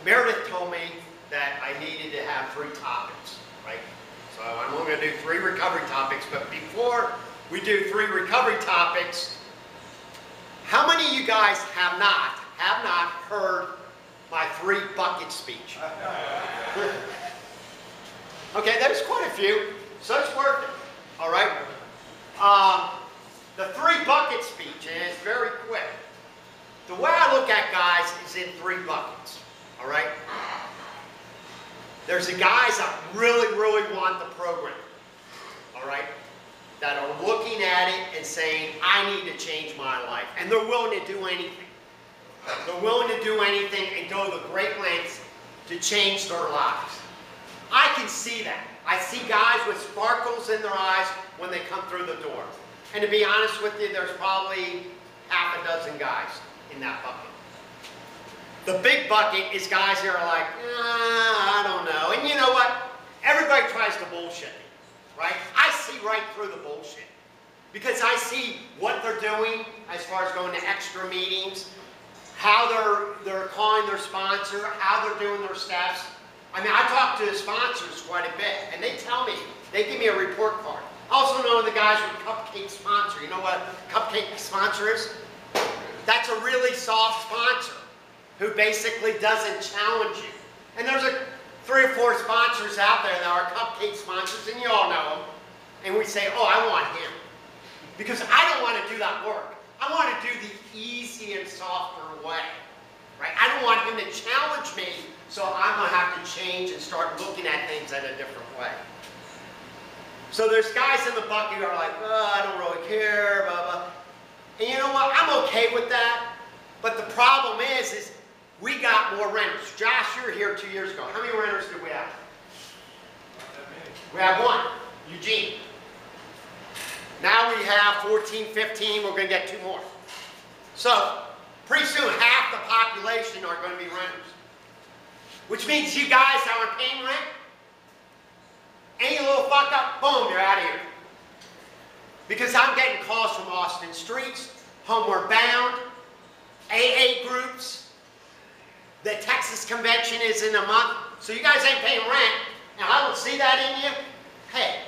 Meredith told me that I needed to have 3 topics, right? So I'm only going to do 3 recovery topics, but before we do 3 recovery topics, how many of you guys have not heard my 3 bucket speech? Okay, there's quite a few, so it's worth it, all right? The 3 bucket speech, and it's very quick. The way I look at guys is in 3 buckets, all right? There's the guys that really want the program, all right? That are looking at it and saying, I need to change my life. And they're willing to do anything. They're willing to do anything and go to the great lengths to change their lives. I can see that. I see guys with sparkles in their eyes when they come through the door. And to be honest with you, there's probably half a dozen guys in that bucket. The big bucket is guys that are like, I don't know. And you know what? Everybody tries to bullshit me, right? I see right through the bullshit. Because I see what they're doing as far as going to extra meetings, how they're calling their sponsor, how they're doing their steps. I mean, I talk to the sponsors quite a bit, and they tell me, they give me a report card. I also know the guys with Cupcake Sponsor. You know what Cupcake Sponsor is? That's a really soft sponsor who basically doesn't challenge you. And there's 3 or 4 sponsors out there that are Cupcake sponsors, and you all know them. And we say, oh, I want him. Because I don't want to do that work. I want to do the easy and softer way. Right? I don't want him to challenge me, so I'm going to have to change and start looking at things in a different way. So there's guys in the bucket who are like, oh, I don't really care, blah, blah. And you know what? I'm okay with that. But the problem is we got more renters. Josh, you were here 2 years ago. How many renters did we have? We have 1, Eugene. Now we have 14, 15. We're going to get 2 more. So pretty soon, half the population are going to be renters. Which means you guys that are paying rent, any little fuck up, boom, you're out of here. Because I'm getting calls from Austin Streets, Homeward Bound, AA groups. The Texas convention is in a month, so you guys ain't paying rent, and I don't see that in you. Hey,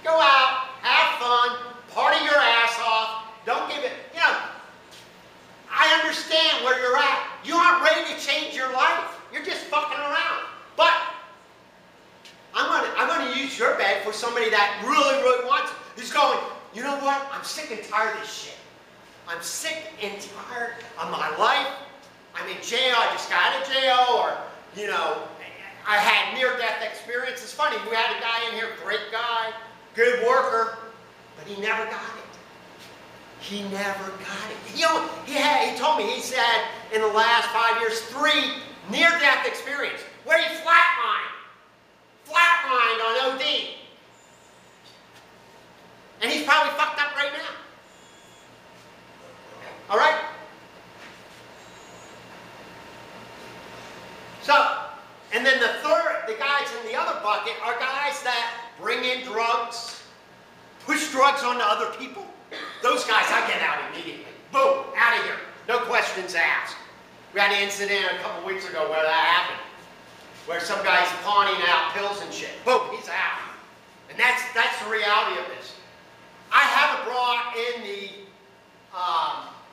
go out, have fun, party your ass off, don't give it, you know, I understand where you're at. You aren't ready to change your life. You're just fucking around. But I'm going to use your bed for somebody that really wants it. Who's going, you know what? I'm sick and tired of this shit. I'm sick and tired of my life. I'm in jail. I just got out of jail. Or, you know, I had near-death experience. It's funny. We had a guy in here, great guy, good worker, but he never got it. He never got it. You know, he told me, he said, in the last 5 years, 3 near-death experience where he flatlined on OD. And he's probably fucked up right now. All right? So, and then the guys in the other bucket are guys that bring in drugs, push drugs onto other people. Those guys, I get out immediately. Boom, out of here. No questions asked. We had an incident a couple weeks ago where that happened. Where some guy's pawning out pills and shit. Boom, he's out. And that's the reality of this. I haven't brought in the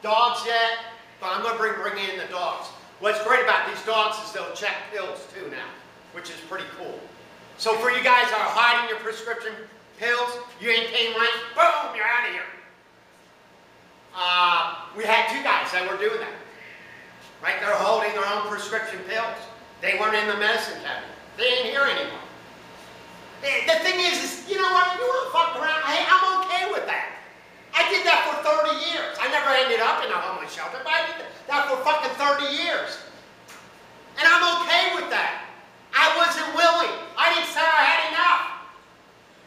dogs yet, but I'm going to bring in the dogs. What's great about these dogs is they'll check pills too now, which is pretty cool. So for you guys that are hiding your prescription pills, you ain't paying rent, boom, you're out of here. We had 2 guys that were doing that. Right? They're holding their own prescription pills. They weren't in the medicine cabinet. They ain't here anymore. The thing is, you know what? You want to fuck around? Hey, I'm okay with that. I did that for 30 years. I never ended up in a homeless shelter, but I did that for fucking 30 years. And I'm okay with that. I wasn't willing. I didn't say I had enough.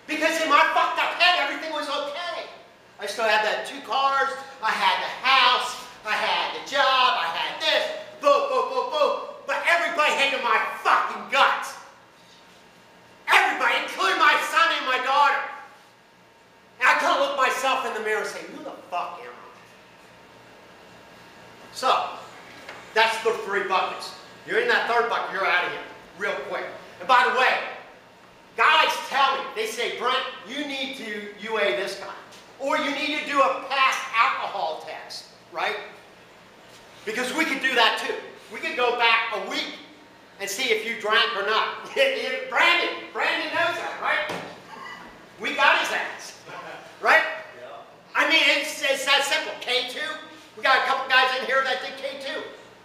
Because in my fucked up head, everything was okay. I still had that 2 cars, I had the house, I had the job, I had this, boom, boom, boom, boom. But everybody hated my fucking guts. Everybody, including my son and my daughter. And I couldn't look myself in the mirror and say, who the fuck am I? So, that's the 3 buckets. You're in that third bucket, you're out of here real quick. And by the way, guys tell me, they say, Brent, you need to UA this guy. Or you need to do a past alcohol test, right? Because we could do that too. We could go back a week and see if you drank or not. Brandon knows that, right? We got his ass, right? Yeah. I mean, it's that simple. K2, we got a couple guys in here that did K2.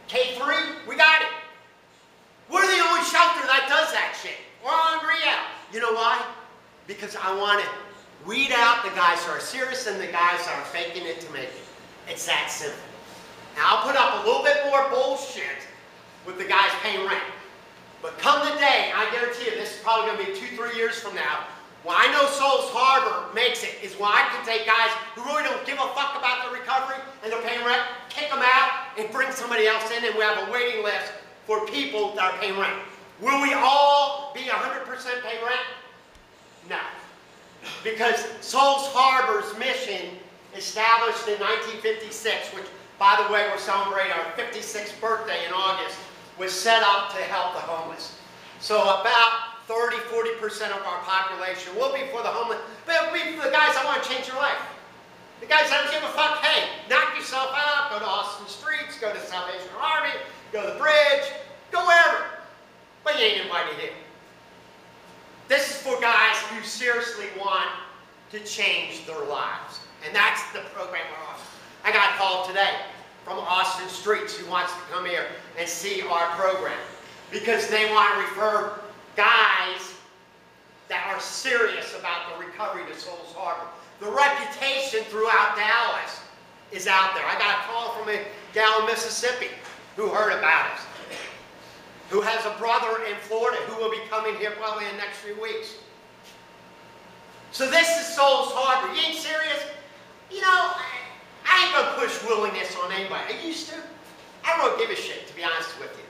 K3, we got it. We're the only shelter that does that shit. We're on rehab. You know why? Because I want to weed out the guys who are serious and the guys that are faking it to make it. It's that simple. Now, I'll put up a little bit more bullshit with the guys paying rent. But come the day, I guarantee you, this is probably going to be 2-3 years from now, when I know Souls Harbor makes it, is when I can take guys who really don't give a fuck about their recovery and they're paying rent, kick them out, and bring somebody else in, and we have a waiting list for people that are paying rent. Will we all be 100% pay rent? No. Because Souls Harbor's mission, established in 1956, which, by the way, we're celebrating our 56th birthday in August, was set up to help the homeless. So about 30–40% of our population will be for the homeless, but it'll be for the guys that want to change your life. The guys that don't give a fuck, hey, knock yourself out, go to Austin Streets, go to Salvation Army, go to the bridge, go wherever. But you ain't invited here. This is for guys who seriously want to change their lives. And that's the program we're offering. I got a call today from Austin Streets who wants to come here and see our program because they want to refer guys that are serious about the recovery to Souls Harbor. The reputation throughout Dallas is out there. I got a call from a gal in Mississippi who heard about us, who has a brother in Florida who will be coming here probably in the next few weeks. So this is Souls Harbor. You ain't serious? You know, I ain't gonna push willingness on anybody. I used to. I don't give a shit, to be honest with you.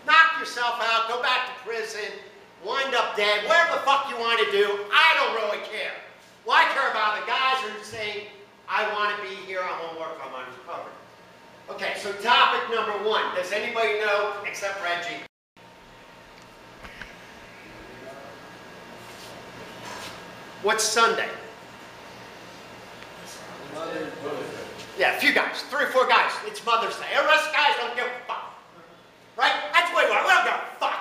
Knock yourself out, go back to prison, wind up dead, whatever the fuck you want to do, I don't really care. Well, I care about the guys who are saying, I want to be here, I want to work on my recovery. Okay, so topic number 1. Does anybody know, except Reggie? What's Sunday? Mother's Day. Yeah, a few guys, 3 or 4 guys. It's Mother's Day. The rest of the guys don't give a fuck. Right? That's what we want. We don't give a fuck.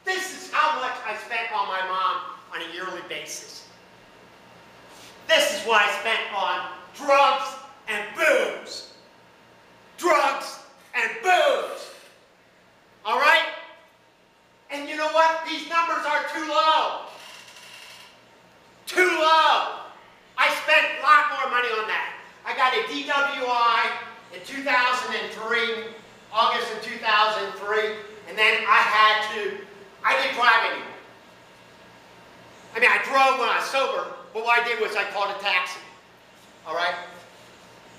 This is how much I spent on my mom on a yearly basis. This is what I spent on drugs and booze. Drugs and booze. All right? And you know what? These numbers are too low. Too low. I spent a lot more money on that. I got a DWI in 2003, August of 2003, and then I didn't drive anymore. I mean, I drove when I was sober, but what I did was I called a taxi. All right?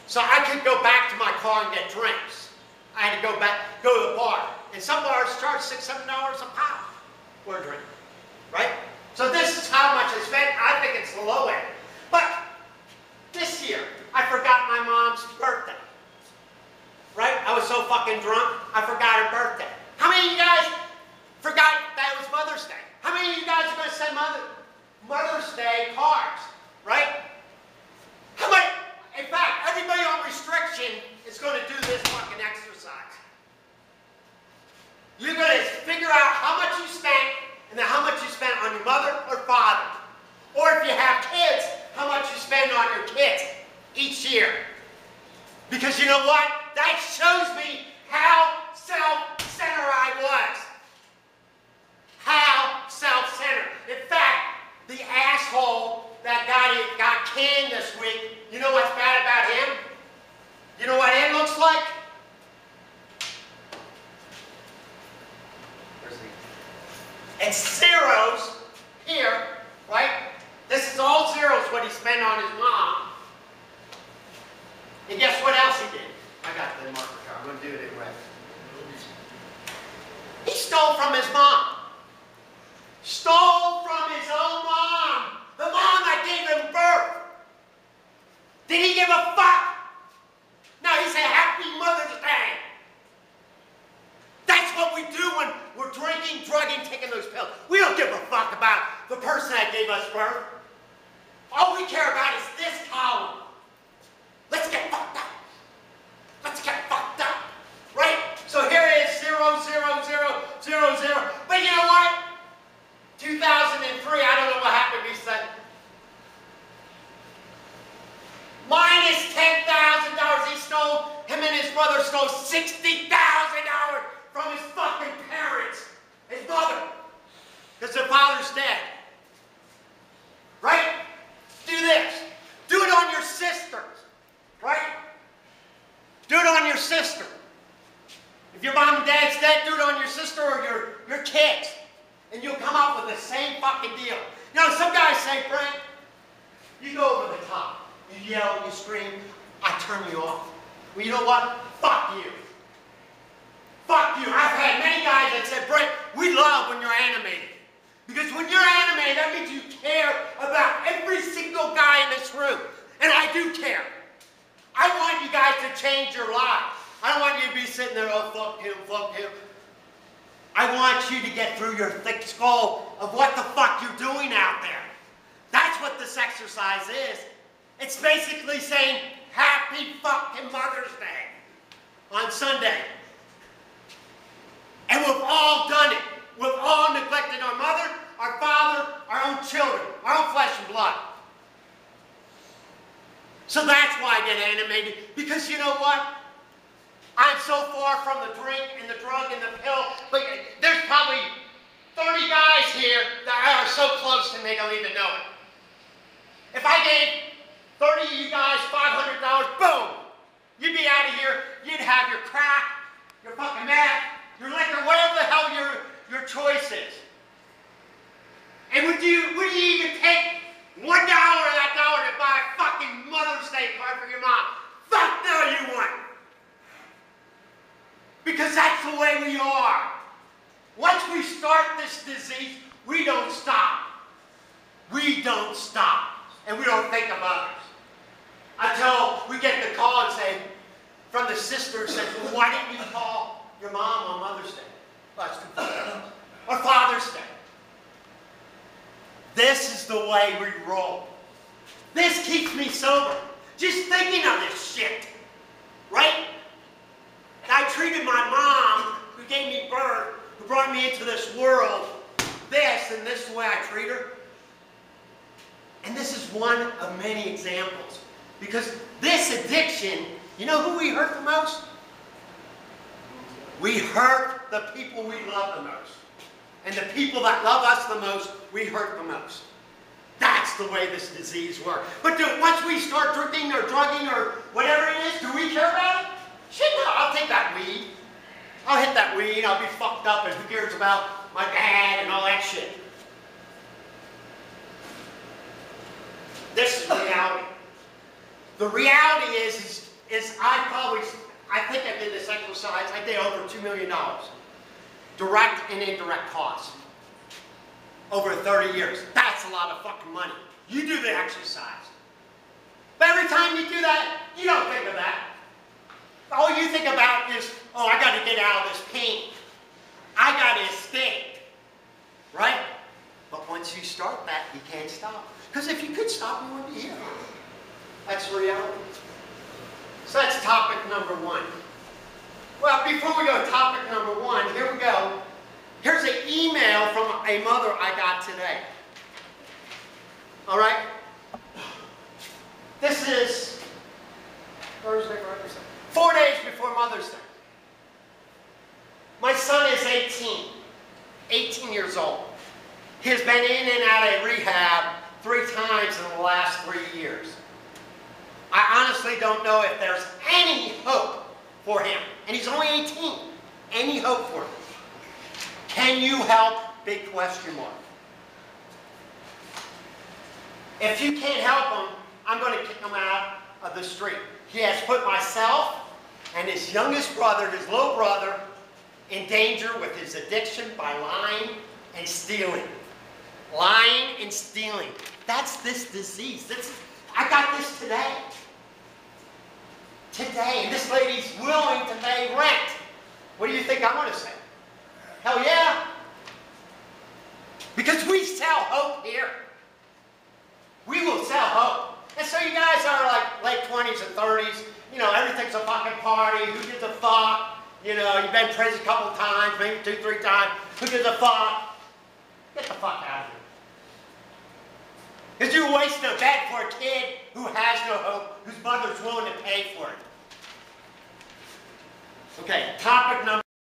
So I could go back to my car and get drinks. I had to go to the bar. And some bars charge $6–7 a pop for a drink. Right? So this is how much I spent. I think it's the low end. But this year, I forgot my mom's birthday. Right? I was so fucking drunk, I forgot her birthday. How many of you guys forgot that it was Mother's Day? How many of you guys are going to send Mother's Day cards? Right? How many? In fact, everybody on restriction is going to do this fucking exercise. You're going to figure out how much you spent and then how much you spent on your mother or father. Or if you have kids, how much you spend on your kids each year. Because you know what? That shows me how self-centered I was. How self-centered. In fact, the asshole that got canned this week, you know what's bad about him? You know what it looks like? Where's he? It's zeros here, right? This is all zeros what he spent on his mom. And guess what else he did? I got the marker card. I'm going to do it right. He stole from his mom. Stole from his own mom. The mom that gave him birth. Did he give a fuck? No, he said, Happy Mother's Day. That's what we do drinking, drugging, taking those pills. We don't give a fuck about the person that gave us birth. All we care about is this column. Let's get fucked up. Let's get fucked up. Right? So here is 0, 0, 0, 0, 0. But you know what? 2003, I don't know what happened. He said, minus $10,000. He stole, him and his brother stole $60,000 from his fucking parents. His mother. Because their father's dead. Right? Do this. Do it on your sisters. Right? Do it on your sister. If your mom and dad's dead, do it on your sister or your kids. And you'll come up with the same fucking deal. You know, some guys say, Frank, you go over the top. You yell, you scream, I turn you off. Well, you know what? Fuck you. Fuck you. I've had many guys that said, Brent, we love when you're animated. Because when you're animated, that means you care about every single guy in this room. And I do care. I want you guys to change your lives. I don't want you to be sitting there, oh, fuck him, fuck him. I want you to get through your thick skull of what the fuck you're doing out there. That's what this exercise is. It's basically saying, happy fucking Mother's Day on Sunday. And we've all done it. We've all neglected our mother, our father, our own children, our own flesh and blood. So that's why I get animated. Because you know what? I'm so far from the drink and the drug and the pill, but there's probably 30 guys here that are so close and they don't even know it. If I gave 30 of you guys $500, boom, you'd be out of here. You'd have your crack, your fucking meth, your liquor, whatever the hell your choice is. And would you even take $1 of that dollar to buy a fucking Mother's Day card for your mom? Fuck no, you wouldn't. Because that's the way we are. Once we start this disease, we don't stop. We don't stop. And we don't think of others. Until we get the call and say, from the sister says, well, why didn't you call your mom on Mother's Day? Well, that's too far. Or Father's Day. This is the way we roll. This keeps me sober. Just thinking of this shit. Right? I treated my mom, who gave me birth, who brought me into this world, and this is the way I treat her. And this is one of many examples. Because this addiction, you know who we hurt the most? We hurt the people we love the most. And the people that love us the most, we hurt the most. That's the way this disease works. But once we start drinking or drugging or whatever it is, do we care about it? Shit, no, I'll take that weed. I'll hit that weed, I'll be fucked up, and who cares about my dad and all that shit? This is reality. The reality is I think I did this exercise, I did over $2 million. Direct and indirect costs. Over 30 years. That's a lot of fucking money. You do the exercise. But every time you do that, you don't think of that. All you think about is, oh, I got to get out of this pain. I got to escape. Right? But once you start that, you can't stop. Because if you could stop, you wouldn't be here. That's reality. So that's topic number one. Well, before we go to topic number one, here we go. Here's an email from a mother I got today. All right? This is Thursday, Friday, 4 days before Mother's Day. My son is 18 years old. He has been in and out of rehab 3 times in the last 3 years. I honestly don't know if there's any hope for him. And he's only 18. Any hope for him? Can you help? Big question mark. If you can't help him, I'm going to kick him out of the street. He has put myself and his youngest brother, his little brother, in danger with his addiction by lying and stealing. Lying and stealing. That's this disease. I got this today. Today. And this lady's willing to pay rent. What do you think I'm going to say? Hell yeah. 30s. You know, everything's a fucking party. Who gives a fuck? You know, you've been in prison a couple times, maybe 2, 3 times. Who gives a fuck? Get the fuck out of here. Because you're wasting a bed for a kid who has no hope, whose mother's willing to pay for it. Okay, topic number